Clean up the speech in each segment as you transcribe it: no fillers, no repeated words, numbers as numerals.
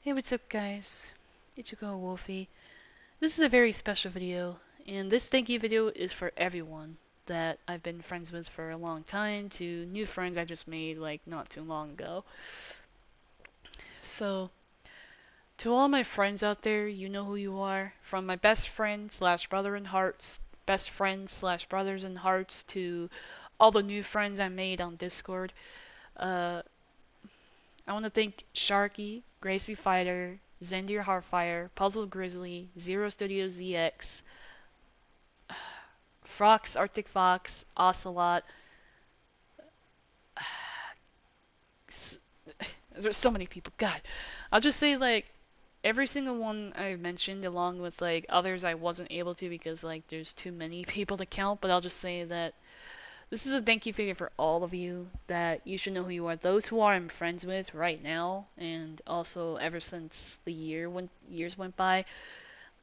Hey, what's up, guys? It's your girl Wolfy. This is a very special video, and this thank you video is for everyone that I've been friends with for a long time to new friends I just made like not too long ago. So, to all my friends out there, you know who you are. From my best friend slash brother in hearts, best friends slash brothers in hearts, to all the new friends I made on Discord. Uh, I want to thank Sharky, Gracie Fighter, Zendir Heartfire, Puzzle Grizzly, Zero Studio ZX, Frox, Arctic Fox, Ocelot. There's so many people. God, I'll just say like every single one I mentioned, along with like others I wasn't able to because like there's too many people to count. But I'll just say that this is a thank you video for all of you that you should know who you are. Those who I'm friends with right now, and also ever since the years went by.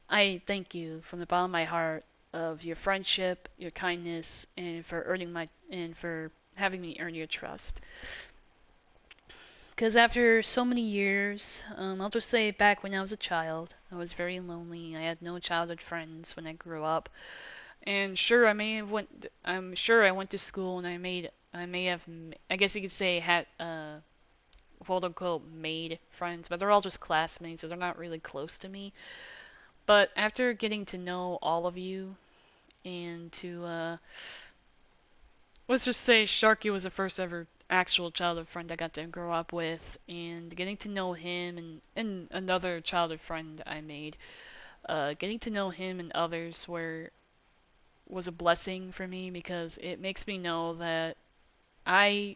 I thank you from the bottom of my heart of your friendship, your kindness, and for having me earn your trust. Because after so many years, I'll just say back when I was a child, I was very lonely. I had no childhood friends when I grew up. And sure, I'm sure I went to school and I may have, I guess you could say, had, quote unquote, made friends, but they're all just classmates, so they're not really close to me. But after getting to know all of you, and to, let's just say Sharky was the first ever actual childhood friend I got to grow up with, and getting to know him and another childhood friend I made, getting to know him and others was a blessing for me because it makes me know that I,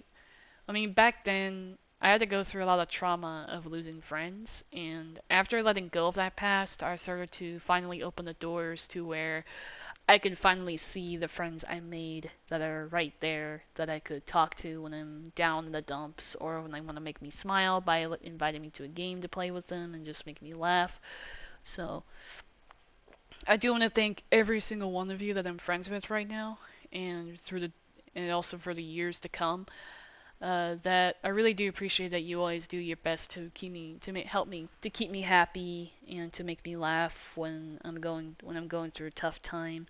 I mean, back then I had to go through a lot of trauma of losing friends, and after letting go of that past, I started to finally open the doors to where I could finally see the friends I made that are right there that I could talk to when I'm down in the dumps or when they want to make me smile by inviting me to a game to play with them and just make me laugh. So I do want to thank every single one of you that I'm friends with right now and and also for the years to come. That I really do appreciate that you always do your best to help me to keep me happy and to make me laugh when I'm going through a tough time.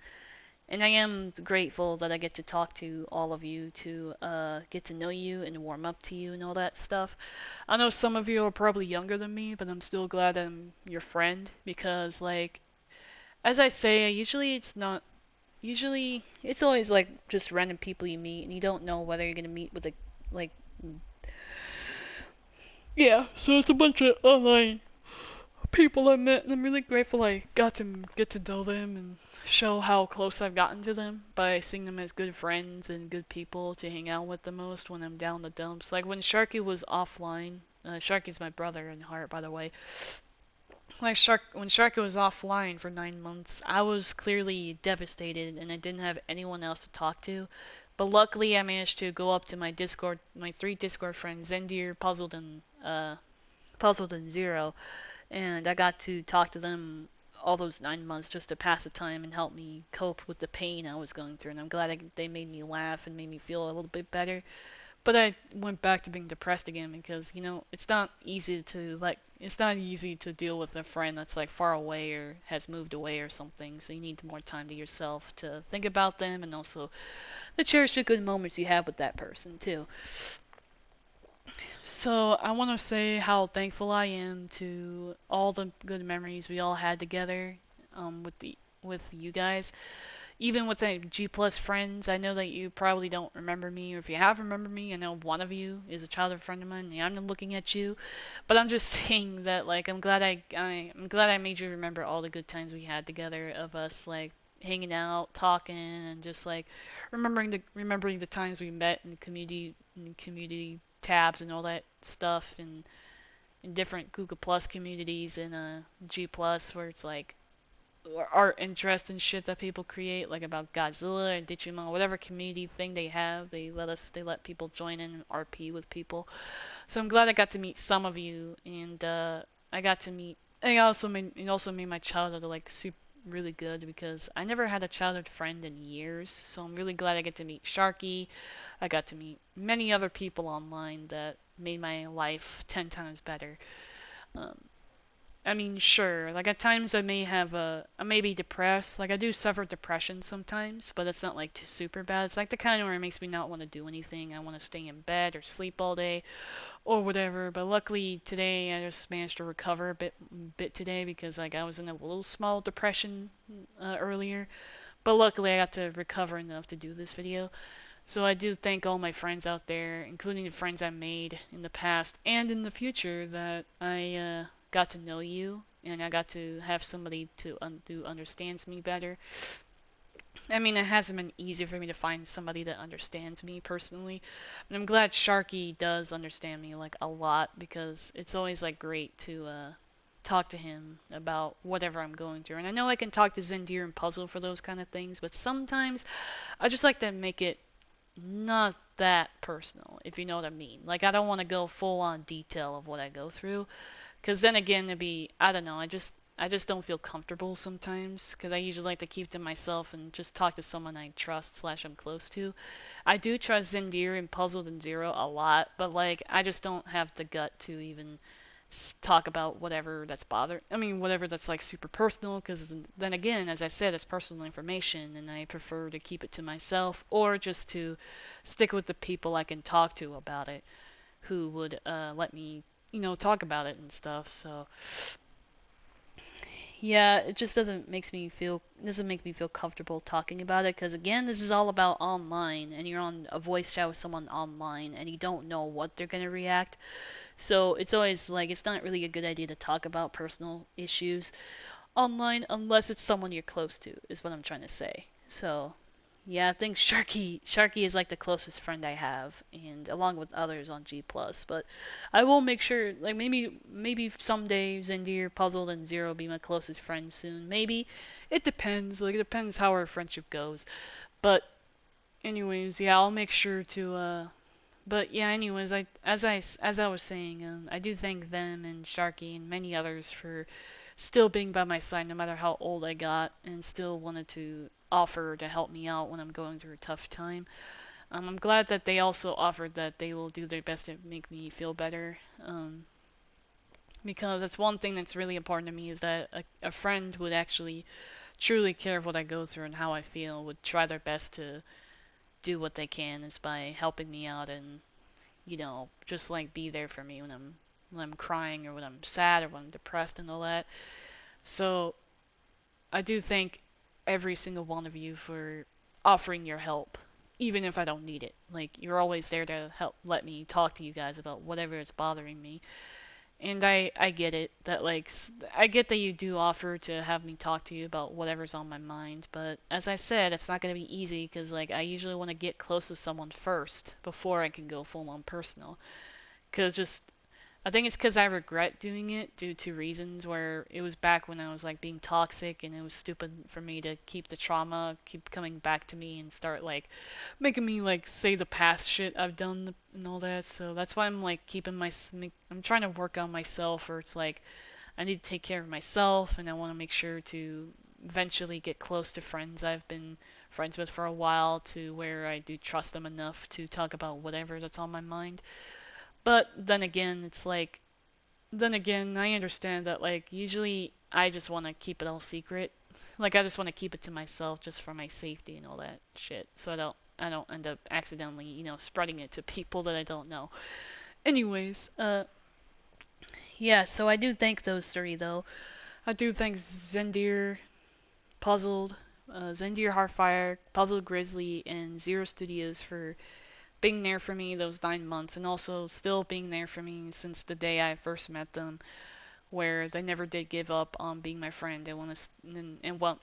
And I am grateful that I get to talk to all of you, to get to know you and warm up to you and all that stuff. I know some of you are probably younger than me, but I'm still glad I'm your friend because, like, as I say, usually it's always like just random people you meet and you don't know whether you're gonna meet with like, yeah, so it's a bunch of online people I met, and I'm really grateful I got to get to know them and show how close I've gotten to them by seeing them as good friends and good people to hang out with the most when I'm down the dumps. Like when Sharky was offline, Sharky's my brother in heart, by the way. When Sharky was offline for 9 months, I was clearly devastated and I didn't have anyone else to talk to. But luckily, I managed to go up to my three Discord friends, Zendir, Puzzled, and Zero, and I got to talk to them all those 9 months just to pass the time and help me cope with the pain I was going through. And I'm glad they made me laugh and made me feel a little bit better. But I went back to being depressed again because it's not easy to deal with a friend that's like far away or has moved away or something. So you need more time to yourself to think about them and also to cherish the good moments you have with that person too. So I want to say how thankful I am to all the good memories we all had together, with you guys. Even with the G plus friends, I know that you probably don't remember me, or if you have remembered me, I know one of you is a childhood friend of mine, and I'm looking at you. But I'm just saying that like I'm glad I made you remember all the good times we had together of us like hanging out, talking, and just like remembering the times we met in community tabs and all that stuff and in different Google Plus communities and G Plus where it's like art interest and shit that people create, like about Godzilla and Digimon, whatever community thing they have, they let people join in and RP with people. So I'm glad I got to meet some of you, and I got to meet. It also made my childhood like super really good because I never had a childhood friend in years. So I'm really glad I get to meet Sharky. I got to meet many other people online that made my life 10 times better. Um, I mean, sure. Like at times I may be depressed. Like I do suffer depression sometimes, but it's not like too super bad. It's like the kind where it makes me not want to do anything. I want to stay in bed or sleep all day or whatever. But luckily today I just managed to recover a bit today because like I was in a little small depression earlier. But luckily I got to recover enough to do this video. So I do thank all my friends out there, including the friends I made in the past and in the future, that I got to know you and I got to have somebody who understands me better. I mean, it hasn't been easy for me to find somebody that understands me personally, but I'm glad Sharky does understand me like a lot because it's always like great to talk to him about whatever I'm going through. And I know I can talk to Zendir and Puzzle for those kind of things, but sometimes I just like to make it not that personal, if you know what I mean. Like, I don't want to go full on detail of what I go through, because then again, it'd be, I don't know, I just don't feel comfortable sometimes, because I usually like to keep to myself and just talk to someone I trust slash I'm close to. I do trust Zendir and Puzzled and Zero a lot, but like, I just don't have the gut to even talk about whatever that's whatever that's like super personal, because then again, as I said, it's personal information and I prefer to keep it to myself or just to stick with the people I can talk to about it who would let me, talk about it and stuff. So, yeah, it just doesn't make me feel comfortable talking about it because again, this is all about online and you're on a voice chat with someone online and you don't know what they're going to react. So it's always like it's not really a good idea to talk about personal issues online unless it's someone you're close to, is what I'm trying to say. So yeah, I think Sharky is like the closest friend I have, and along with others on G Plus. But I will make sure, like maybe someday Zendir, Puzzled, and Zero be my closest friends soon. Maybe it depends. Like it depends how our friendship goes. But anyways, yeah, I'll make sure to but yeah, anyways, as I was saying, I do thank them and Sharky and many others for still being by my side no matter how old I got and still wanted to offer to help me out when I'm going through a tough time. I'm glad that they also offered that they will do their best to make me feel better. Because that's one thing that's really important to me is that a friend would actually truly care of what I go through and how I feel, would try their best to do what they can is by helping me out and just like be there for me when I'm crying or when I'm sad or when I'm depressed and all that. So I do thank every single one of you for offering your help, even if I don't need it. Like you're always there to help let me talk to you guys about whatever is bothering me. And I get it that I get that you do offer to have me talk to you about whatever's on my mind, but as I said, it's not going to be easy because like I usually want to get close to someone first before I can go full on personal. Cause just I think it's because I regret doing it due to reasons where it was back when I was like being toxic and it was stupid for me to keep the trauma keep coming back to me and start like making me like say the past shit I've done and all that. So that's why I'm like I'm trying to work on myself, or it's like I need to take care of myself and I want to make sure to eventually get close to friends I've been friends with for a while to where I do trust them enough to talk about whatever that's on my mind. But then again, I understand that like usually I just want to keep it all secret. Like I just want to keep it to myself just for my safety and all that shit. So I don't end up accidentally, spreading it to people that I don't know. Anyways, yeah, so I do thank those three though. I do thank Zendir, Puzzled, Zendir Heartfire, Puzzled Grizzly, and Zero Studios for being there for me those 9 months and also still being there for me since the day I first met them, where they never did give up on being my friend. They want to and want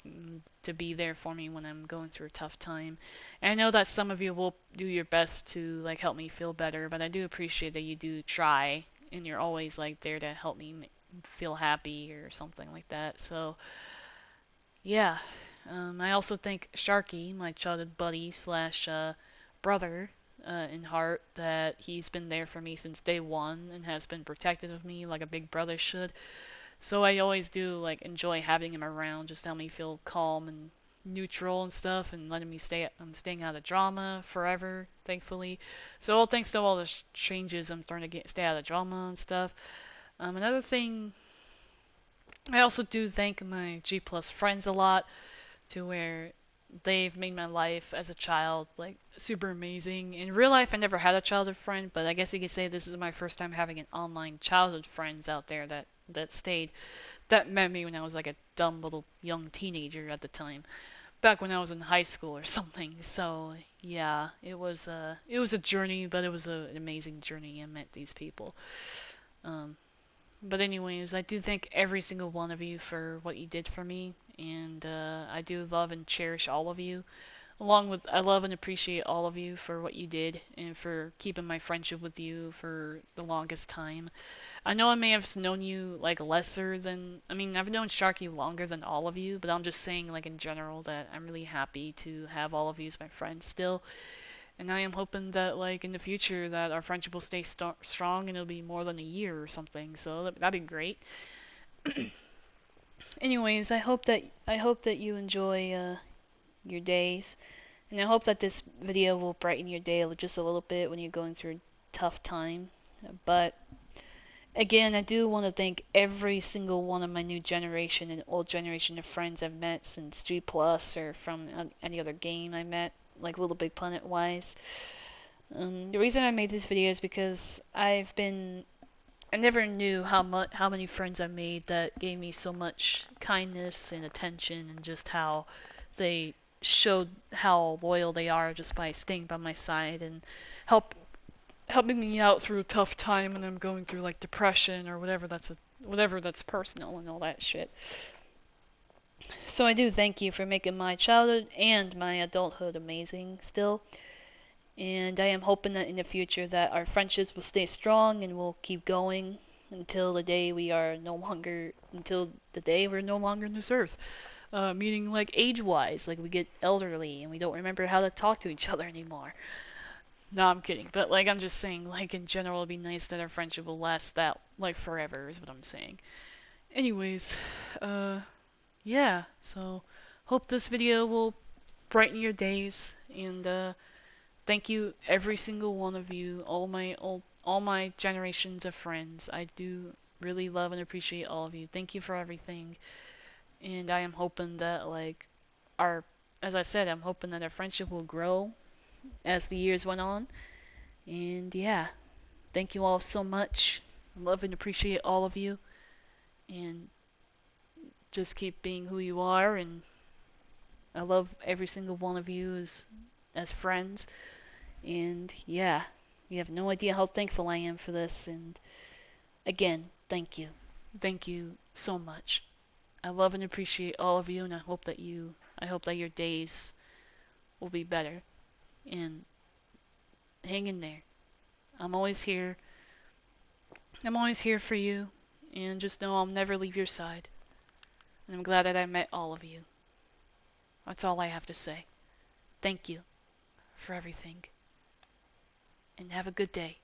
to be there for me when I'm going through a tough time. And I know that some of you will do your best to like help me feel better, but I do appreciate that you do try and you're always like there to help me feel happy or something like that. So yeah, I also thank Sharky, my childhood buddy slash brother in heart, that he's been there for me since day one and has been protective of me like a big brother should. So I always do like enjoy having him around, just to help me feel calm and neutral and stuff, and letting me I'm staying out of drama forever, thankfully. So all thanks to all the changes, I'm starting to stay out of drama and stuff. Another thing I also do thank my G Plus friends a lot, to where they've made my life as a child like super amazing. In real life, I never had a childhood friend, but I guess you could say this is my first time having an online childhood friends out there that stayed, that met me when I was like a dumb little young teenager at the time, back when I was in high school or something. So yeah, it was a journey, but it was an amazing journey. I met these people. Um, but anyways, I do thank every single one of you for what you did for me, and I do love and cherish all of you. Along with, I love and appreciate all of you for what you did and for keeping my friendship with you for the longest time. I know I may have known you like lesser than, I mean, I've known Sharky longer than all of you, but I'm just saying like in general that I'm really happy to have all of you as my friends still. And I am hoping that like in the future that our friendship will stay strong and it'll be more than a year or something. So that'd be great. Anyways, I hope that you enjoy your days, and I hope that this video will brighten your day just a little bit when you're going through a tough time. But again, I do want to thank every single one of my new generation and old generation of friends I've met since G Plus or from any other game I met, like Little Big Planet wise. The reason I made this video is because I never knew how many friends I made that gave me so much kindness and attention, and just how they showed how loyal they are just by staying by my side and help helping me out through a tough time when I'm going through like depression or whatever that's personal and all that shit. So I do thank you for making my childhood and my adulthood amazing still. And I am hoping that in the future that our friendships will stay strong and we'll keep going until the day we're no longer on this earth. Meaning like age-wise, like we get elderly and we don't remember how to talk to each other anymore. No, I'm kidding. But like I'm just saying, like in general, it'd be nice that our friendship will last that like forever, is what I'm saying. Anyways, uh, yeah. So hope this video will brighten your days, and thank you every single one of you, all my generations of friends. I do really love and appreciate all of you. Thank you for everything, and I am hoping that like our, as I said, I'm hoping that our friendship will grow as the years went on. And yeah, thank you all so much. I love and appreciate all of you. And just keep being who you are. And I love every single one of you as friends. And yeah, you have no idea how thankful I am for this. And again, thank you. Thank you so much. I love and appreciate all of you, and I hope that your days will be better. And hang in there. I'm always here. I'm always here for you. And just know I'll never leave your side. And I'm glad that I met all of you. That's all I have to say. Thank you for everything. And have a good day.